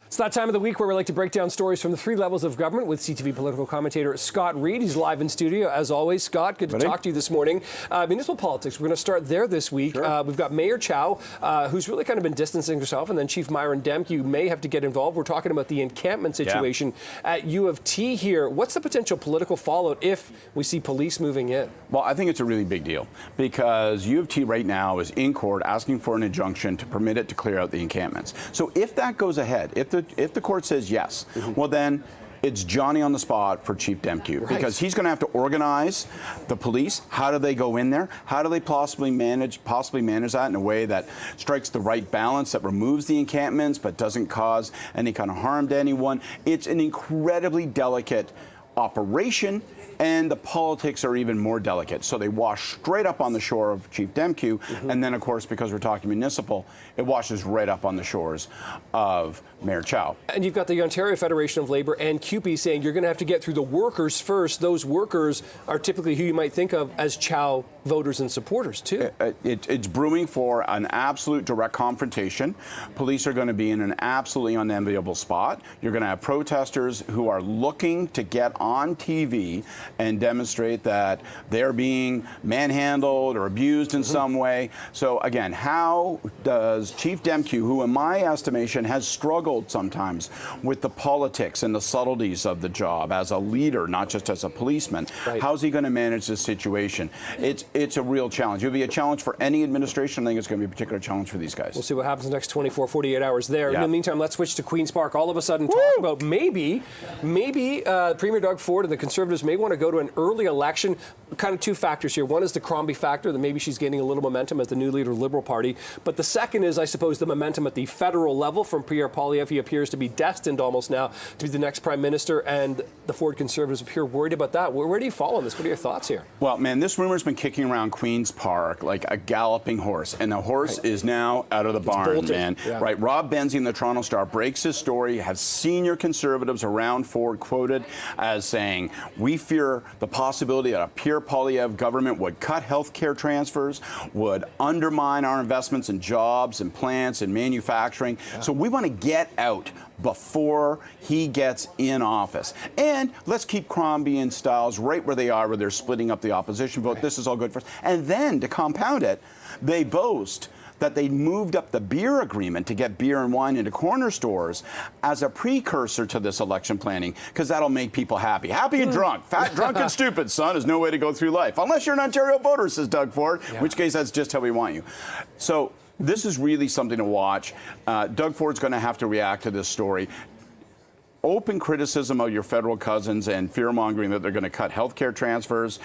It's that time of the week where we like to break down stories from the three levels of government with CTV political commentator Scott Reid. He's live in studio, as always. Scott, good to talk to you this morning. Municipal politics, we're going to start there this week. Sure. We've got Mayor Chow, who's really kind of been distancing herself, and then Chief Myron Demke, you may have to get involved. We're talking about the encampment situation at U of T here. What's the potential political fallout if we see police moving in? Well, I think it's a really big deal because U of T right now is in court asking for an injunction to permit it to clear out the encampments. So if that goes ahead, if the court says yes, well then it's Johnny on the spot for Chief Demke, because he's going to have to organize the police. How do they go in there? How do they possibly manage that in a way that strikes the right balance, that removes the encampments but doesn't cause any kind of harm to anyone? It's an incredibly delicate operation, and the politics are even more delicate. So they wash straight up on the shore of Chief Demke, and then, of course, because we're talking municipal, it washes right up on the shores of Mayor Chow. And you've got the Ontario Federation of Labour and CUPE saying you're going to have to get through the workers first. Those workers are typically who you might think of as Chow voters and supporters, too. It's brewing for an absolute direct confrontation. Police are going to be in an absolutely unenviable spot. You're going to have protesters who are looking to get on TV and demonstrate that they're being manhandled or abused in some way. So again, how does Chief Demke, who in my estimation has struggled sometimes with the politics and the subtleties of the job as a leader, not just as a policeman, how's he going to manage this situation? It's a real challenge. It'll be a challenge for any administration. I think it's going to be a particular challenge for these guys. We'll see what happens in the next 24, 48 hours there. In the meantime, let's switch to Queen's Park. All of a sudden talk about maybe Premier Doug Ford and the Conservatives may want to go to an early election. Kind of two factors here. One is the Crombie factor, that maybe she's gaining a little momentum as the new leader of the Liberal Party. But the second is, I suppose, the momentum at the federal level from Pierre Poilievre. He appears to be destined almost now to be the next Prime Minister, and the Ford Conservatives appear worried about that. Where do you fall on this? What are your thoughts here? Well, man, this rumor's been kicking around Queen's Park like a galloping horse, and the horse is now out of the barn, man. Right, Rob Benzie in the Toronto Star breaks his story, has senior Conservatives around Ford quoted as saying, we fear the possibility that a Pierre Poilievre government would cut health care transfers, would undermine our investments in jobs and plants and manufacturing. So we want to get out before he gets in office. And let's keep Crombie and Stiles right where they are, where they're splitting up the opposition vote. This is all good for us. And then, to compound it, they boast that they moved up the beer agreement to get beer and wine into corner stores as a precursor to this election planning, because that'll make people happy. Happy and drunk. Fat, drunk, and stupid, son, is no way to go through life. Unless you're an Ontario voter, says Doug Ford, in which case that's just how we want you. So this is really something to watch. Doug Ford's going to have to react to this story. Open criticism of your federal cousins and fear-mongering that they're going to cut health care transfers,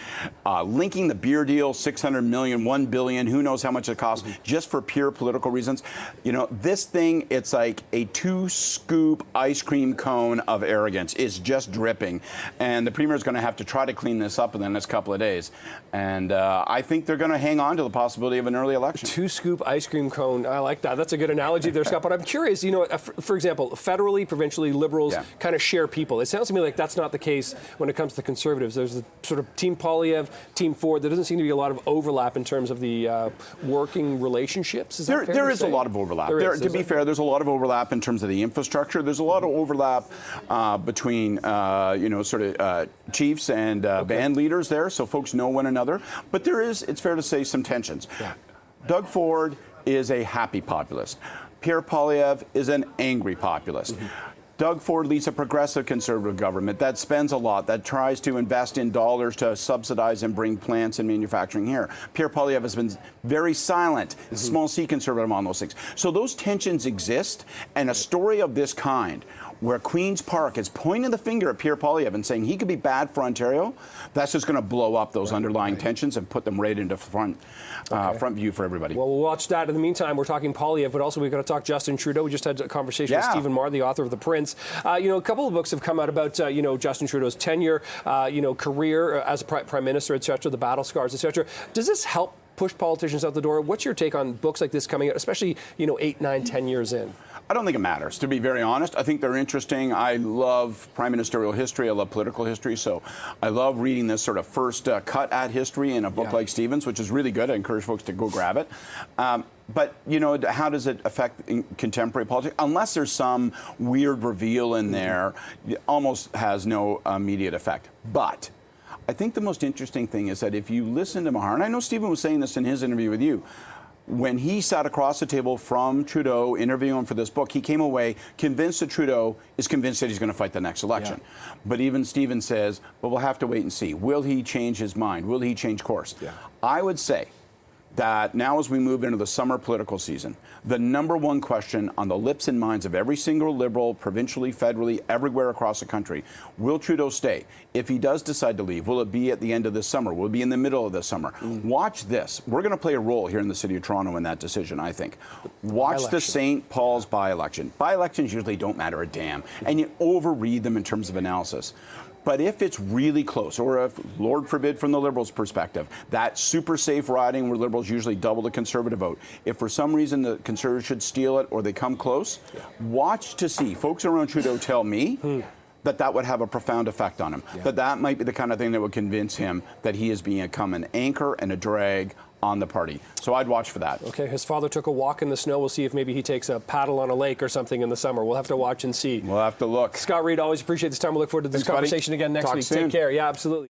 linking the beer deal, $600 million, $1 billion, who knows how much it costs, just for pure political reasons. You know, this thing, it's like a 2-scoop ice cream cone of arrogance. It's just dripping. And the Premier is going to have to try to clean this up in the next couple of days. And I think they're going to hang on to the possibility of an early election. 2-scoop ice cream cone. I like that. That's a good analogy there, Scott. But I'm curious, you know, for example, federally, provincially, Liberals kind of share people. It sounds to me like that's not the case when it comes to the Conservatives. There's the sort of Team Poilievre, Team Ford. There doesn't seem to be a lot of overlap in terms of the working relationships. Is that fair there is a lot of overlap. To be fair, there's a lot of overlap in terms of the infrastructure. There's a lot of overlap between, you know, sort of chiefs and band leaders there, so folks know one another. But there is, it's fair to say, some tensions. Doug Ford is a happy populist. Pierre Poilievre is an angry populist. Doug Ford leads a progressive Conservative government that spends a lot, that tries to invest in dollars to subsidize and bring plants and manufacturing here. Pierre Poilievre has been very silent, small c Conservative on those things. So those tensions exist, and a story of this kind, where Queen's Park is pointing the finger at Pierre Poilievre and saying he could be bad for Ontario, that's just going to blow up those underlying tensions and put them right into front view for everybody. Well, we'll watch that. In the meantime, we're talking Poilievre, but also we've got to talk Justin Trudeau. We just had a conversation with Stephen Marr, the author of The Prince. You know, a couple of books have come out about, you know, Justin Trudeau's tenure, you know, career as a Prime Minister, et cetera, the battle scars, et cetera. Does this help push politicians out the door? What's your take on books like this coming out, especially, you know, 8, 9, 10 years in? I don't think it matters, to be very honest. I think they're interesting. I love prime ministerial history. I love political history. So I love reading this sort of first cut at history in a book like Stephen's, which is really good. I encourage folks to go grab it. But, you know, how does it affect contemporary politics? Unless there's some weird reveal in there, it almost has no immediate effect. But I think the most interesting thing is that if you listen to Maher, and I know Stephen was saying this in his interview with you, when he sat across the table from Trudeau interviewing him for this book, he came away convinced that Trudeau is convinced that he's going to fight the next election. Yeah. But even Stephen says, well, we'll have to wait and see. Will he change his mind? Will he change course? Yeah. I would say that now as we move into the summer political season, the number one question on the lips and minds of every single Liberal, provincially, federally, everywhere across the country, will Trudeau stay? If he does decide to leave, will it be at the end of this summer? Will it be in the middle of this summer? Watch this. We're going to play a role here in the City of Toronto in that decision, I think. Watch the St. Paul's by-election. By-elections usually don't matter a damn, and you overread them in terms of analysis. But if it's really close, or if, Lord forbid, from the Liberals' perspective, that super safe riding where Liberals usually double the Conservative vote, if for some reason the Conservatives should steal it or they come close, watch to see. Folks around Trudeau tell me that would have a profound effect on him. Yeah. That might be the kind of thing that would convince him that he is become an anchor and a drag on the party. So I'd watch for that. Okay, his father took a walk in the snow. We'll see if maybe he takes a paddle on a lake or something in the summer. We'll have to watch and see. We'll have to look. Scott Reed, always appreciate this time. We'll look forward to this conversation again next week. Soon. Take care. Yeah, absolutely.